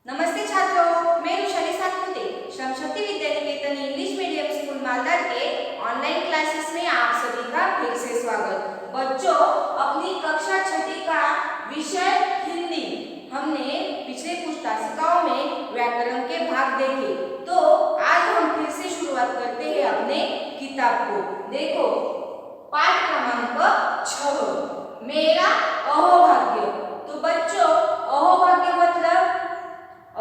नमस्ते छात्रों, मैं Rushali Satpute Shram Shakti Vidya Niketan English medium school मालदार के ऑनलाइन क्लासेस में आप सभी का फिर से स्वागत। बच्चों, अपनी कक्षा छठी का विषय हिंदी हमने पिछले कुछ तासिकाओं में व्याकरण के भाग देखे, तो आज हम फिर से शुरुआत करते हैं अपने किताब को। देखो, पाठ क्रमांक 6, मेरा अहोभाग्य। तो बच्चों, अहोभाग्य मतलब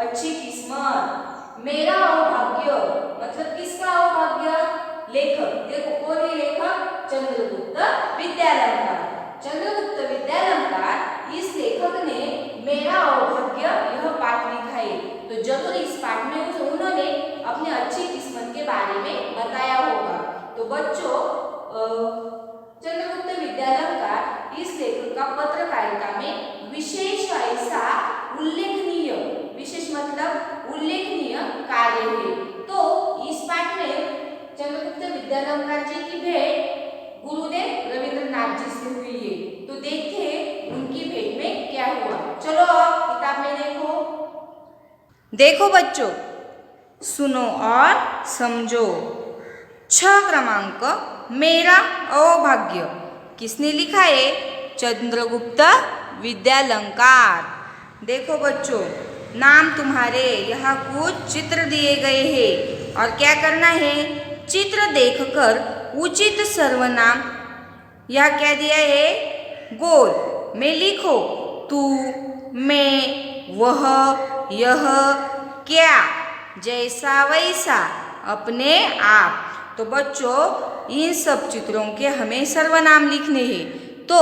अच्छी किस्मत। मेरा अहोभाग्य मतलब किसका अहोभाग्य? लेखक। देखो, कौन है लेखक? चंद्रगुप्त विद्यालंकार। चंद्रगुप्त विद्यालंकार इस लेखक ने मेरा अहोभाग्य यह पाठ लिखा है। तो जरूर इस पाठ में उन्होंने अपने अच्छी किस्मत के बारे में बताया होगा। तो बच्चों, चंद्रगुप्त विद्यालंकार इस लेखक का पत्रकारिता में विशेष ऐसा उल्लेखनीय, विशेष मतलब उल्लेखनीय कार्य है। तो इस पाठ में चंद्रगुप्त विद्यालंकार जी की भेंट गुरुदेव रविंद्रनाथ जी से हुई है। तो देखते हैं उनकी भेंट में क्या हुआ। चलो अब किताब में देखो बच्चों, सुनो और समझो। 6 क्रमांक, मेरा अहोभाग्य। किसने लिखा है? चंद्रगुप्त विद्यालंकार। देखो बच्चों, नाम तुम्हारे यहाँ कुछ चित्र दिए गए हैं और क्या करना है? चित्र देखकर उचित सर्वनाम, यह क्या दिया है? गोल में लिखो। तू, मैं, वह, यह, क्या, जैसा वैसा, अपने आप। तो बच्चों, इन सब चित्रों के हमें सर्वनाम लिखने हैं। तो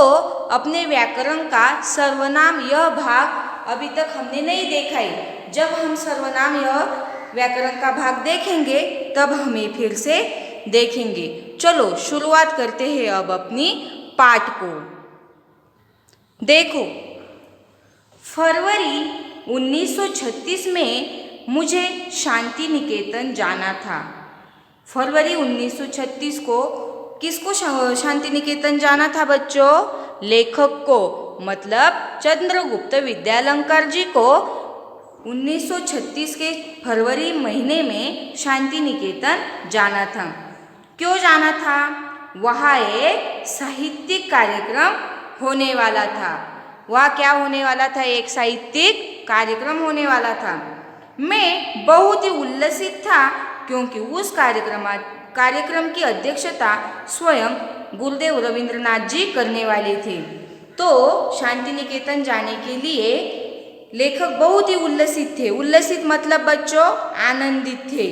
अपने व्याकरण का सर्वनाम यह भाग अभी तक हमने नहीं देखा है। जब हम सर्वनाम यह व्याकरण का भाग देखेंगे तब हमें फिर से देखेंगे। चलो शुरुआत करते हैं अब अपनी पाठ को। देखो, फरवरी 1936 में मुझे शांति निकेतन जाना था। फरवरी 1936 को किसको शांति निकेतन जाना था बच्चों? लेखक को, मतलब चंद्रगुप्त विद्यालंकार जी को 1936 के फरवरी महीने में शांति निकेतन जाना था। क्यों जाना था? वहाँ एक साहित्यिक कार्यक्रम होने वाला था। वहाँ क्या होने वाला था? एक साहित्यिक कार्यक्रम होने वाला था। मैं बहुत ही उल्लसित था क्योंकि उस कार्यक्रम की अध्यक्षता स्वयं गुरुदेव रविंद्रनाथ जी करने वाले थे। तो शांति निकेतन जाने के लिए लेखक बहुत ही उल्लसित थे। उल्लसित मतलब बच्चों आनंदित थे।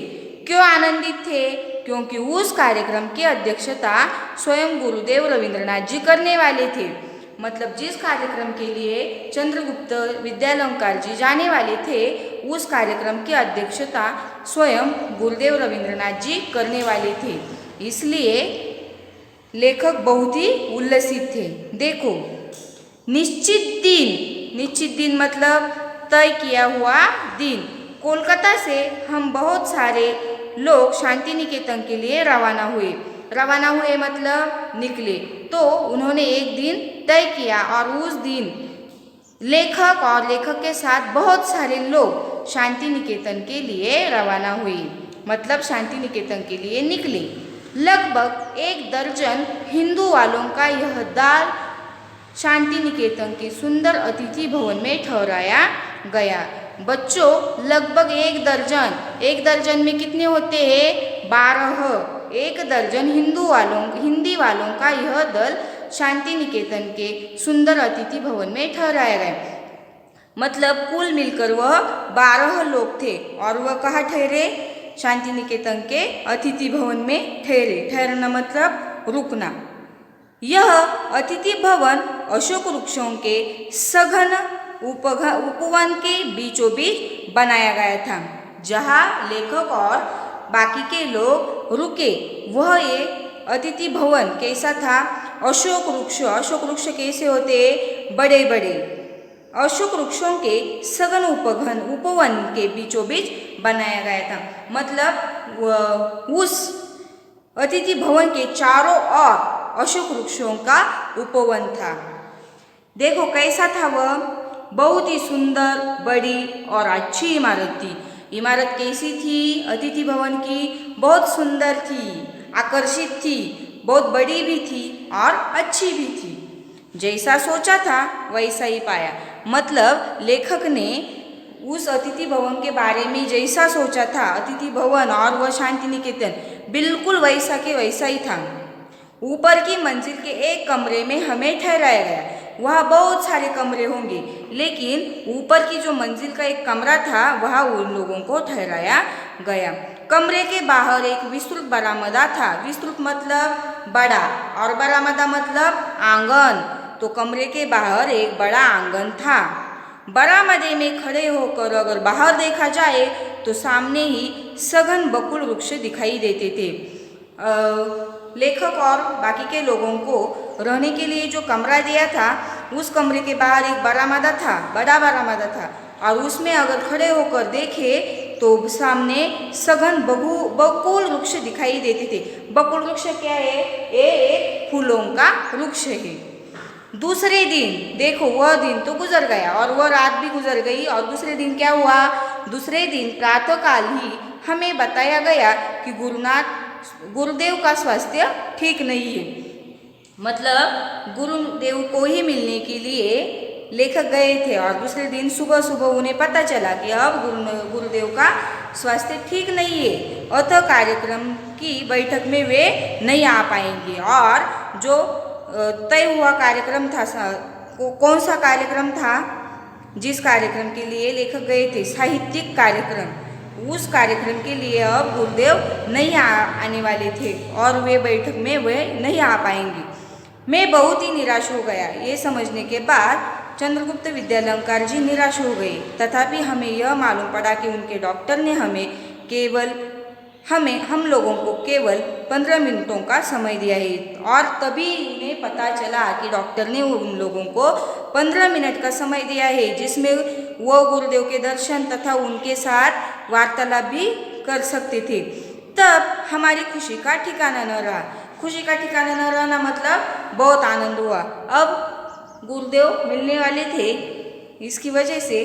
क्यों आनंदित थे? क्योंकि उस कार्यक्रम की अध्यक्षता स्वयं गुरुदेव रविंद्रनाथ जी करने वाले थे। मतलब जिस कार्यक्रम के लिए चंद्रगुप्त विद्यालंकार जी जाने वाले थे, उस कार्यक्रम की अध्यक्षता स्वयं गुरुदेव रविंद्रनाथ जी करने वाले थे। इसलिए लेखक बहुत ही उल्लसित थे। देखो, निश्चित दिन मतलब तय किया हुआ दिन। कोलकाता से हम बहुत सारे लोग शांति निकेतन के लिए रवाना हुए। रवाना हुए मतलब निकले। तो उन्होंने एक दिन तय किया और उस दिन लेखक और लेखक के साथ बहुत सारे लोग शांति निकेतन के लिए रवाना हुए, मतलब शांति निकेतन के लिए निकले। लगभग 1 दर्जन हिंदू वालों का यह दल शांति निकेतन के सुंदर अतिथि भवन में ठहराया गया। बच्चों, लगभग 1 दर्जन, 1 दर्जन में कितने होते हैं? 12। 1 दर्जन हिंदी वालों का यह दल शांति निकेतन के सुंदर अतिथि भवन में ठहराया गया। मतलब कुल मिलकर वह 12 लोग थे और वह कहाँ ठहरे? शांति निकेतन के अतिथि भवन में ठहरे। ठहरना मतलब रुकना। यह अतिथि भवन अशोक वृक्षों के सघन उपवन के बीचों बीच बनाया गया था। जहाँ लेखक और बाकी के लोग रुके, वह ये अतिथि भवन कैसा था? अशोक वृक्ष कैसे होते? बड़े बड़े अशोक वृक्षों के सघन उपवन के बीचों बीच बनाया गया था। मतलब उस अतिथि भवन के चारों ओर अशोक वृक्षों का उपवन था। देखो कैसा था वह? बहुत ही सुंदर, बड़ी और अच्छी इमारत थी। इमारत कैसी थी? अतिथि भवन की बहुत सुंदर थी, आकर्षित थी, बहुत बड़ी भी थी और अच्छी भी थी। जैसा सोचा था वैसा ही पाया। मतलब लेखक ने उस अतिथि भवन के बारे में जैसा सोचा था, अतिथि भवन और वह शांति निकेतन बिल्कुल वैसा के वैसा ही था। ऊपर की मंजिल के एक कमरे में हमें ठहराया गया। वहाँ बहुत सारे कमरे होंगे, लेकिन ऊपर की जो मंजिल का एक कमरा था वहाँ उन लोगों को ठहराया गया। कमरे के बाहर एक विस्तृत बरामदा था। विस्तृत मतलब बड़ा और बरामदा मतलब आंगन। तो कमरे के बाहर एक बड़ा आंगन था। बरामदे में खड़े होकर अगर बाहर देखा जाए तो सामने ही सघन बकुल वृक्ष दिखाई देते थे। लेखक और बाकी के लोगों को रहने के लिए जो कमरा दिया था, उस कमरे के बाहर एक बरामदा था, बड़ा बरामदा था, और उसमें अगर खड़े होकर देखे तो सामने सघन बकुल वृक्ष दिखाई देते थे। बकुल वृक्ष क्या है? ये एक फूलों का वृक्ष है। दूसरे दिन देखो, वह दिन तो गुजर गया और वह रात भी गुजर गई, और दूसरे दिन क्या हुआ? दूसरे दिन प्रातःकाल ही हमें बताया गया कि गुरुदेव का स्वास्थ्य ठीक नहीं है। मतलब गुरुदेव को ही मिलने के लिए लेखक गए थे, और दूसरे दिन सुबह सुबह उन्हें पता चला कि अब गुरुदेव का स्वास्थ्य ठीक नहीं है। अतः कार्यक्रम की बैठक में वे नहीं आ पाएंगे। और जो तय हुआ कार्यक्रम था, कौन सा कार्यक्रम था? जिस कार्यक्रम के लिए लेखक गए थे, साहित्यिक कार्यक्रम, उस कार्यक्रम के लिए अब गुरुदेव नहीं आने वाले थे और वे बैठक में वे नहीं आ पाएंगे। मैं बहुत ही निराश हो गया। ये समझने के बाद चंद्रगुप्त विद्यालंकार जी निराश हो गए। तथापि हमें यह मालूम पड़ा कि उनके डॉक्टर ने हम लोगों को केवल 15 मिनटों का समय दिया है। और तभी उन्हें पता चला कि डॉक्टर ने उन लोगों को 15 मिनट का समय दिया है, जिसमें वो गुरुदेव के दर्शन तथा उनके साथ वार्तालाप भी कर सकते थे। तब हमारी खुशी का ठिकाना न रहा। खुशी का ठिकाना न रहना मतलब बहुत आनंद हुआ। अब गुरुदेव मिलने वाले थे, इसकी वजह से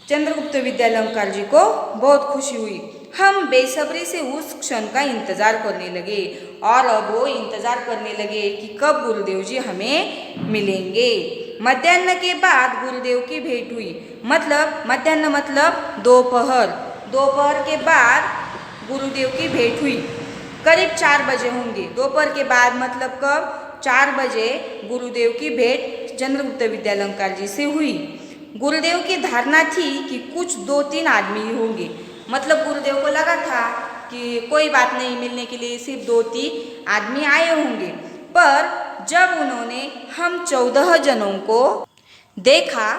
चंद्रगुप्त विद्यालंकार जी को बहुत खुशी हुई। हम बेसब्री से उस क्षण का इंतज़ार करने लगे, और अब वो इंतज़ार करने लगे कि कब गुरुदेव जी हमें मिलेंगे। मध्याह्न के बाद गुरुदेव की भेंट हुई। मतलब मध्याह्न मतलब दोपहर के बाद गुरुदेव की भेंट हुई। करीब 4 बजे होंगे। दोपहर के बाद मतलब कब? 4 बजे गुरुदेव की भेंट चंद्रगुप्त विद्यालंकार जी से हुई। गुरुदेव की धारणा थी कि कुछ 2-3 आदमी होंगे। मतलब गुरुदेव को लगा था कि कोई बात नहीं, मिलने के लिए सिर्फ 2-3 आदमी आए होंगे। पर जब उन्होंने हम 14 जनों को देखा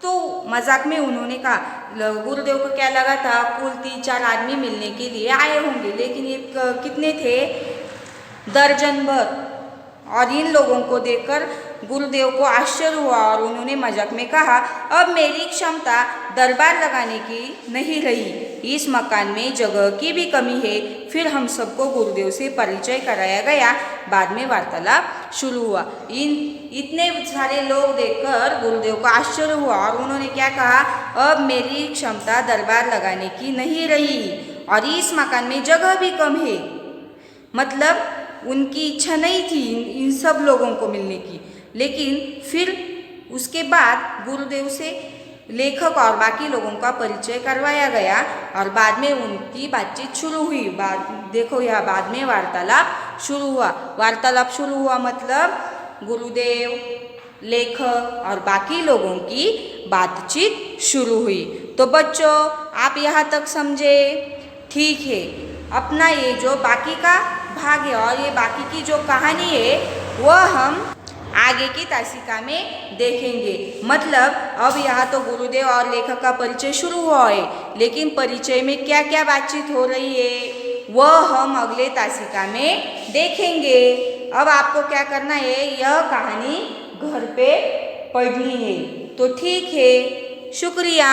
तो मजाक में उन्होंने कहा, गुरुदेव को क्या लगा था कुल 3-4 आदमी मिलने के लिए आए होंगे, लेकिन ये कितने थे? दर्जन भर। और इन लोगों को देखकर गुरुदेव को आश्चर्य हुआ और उन्होंने मजाक में कहा, अब मेरी क्षमता दरबार लगाने की नहीं रही, इस मकान में जगह की भी कमी है। फिर हम सबको गुरुदेव से परिचय कराया गया। बाद में वार्तालाप शुरू हुआ। इतने सारे लोग देखकर गुरुदेव को आश्चर्य हुआ और उन्होंने क्या कहा, अब मेरी क्षमता दरबार लगाने की नहीं रही और इस मकान में जगह भी कम है। मतलब उनकी इच्छा नहीं थी इन सब लोगों को मिलने की। लेकिन फिर उसके बाद गुरुदेव से लेखक और बाकी लोगों का परिचय करवाया गया और बाद में उनकी बातचीत शुरू हुई। देखो यह बाद में वार्तालाप शुरू हुआ मतलब गुरुदेव, लेखक और बाकी लोगों की बातचीत शुरू हुई। तो बच्चों, आप यहाँ तक समझे? ठीक है। अपना ये जो बाकी का भाग है और ये बाकी की जो कहानी है वह हम आगे की तासिका में देखेंगे। मतलब अब यहाँ तो गुरुदेव और लेखक का परिचय शुरू हुआ है, लेकिन परिचय में क्या क्या बातचीत हो रही है वह हम अगले तासिका में देखेंगे। अब आपको क्या करना है, यह कहानी घर पे पढ़नी है। तो ठीक है, शुक्रिया।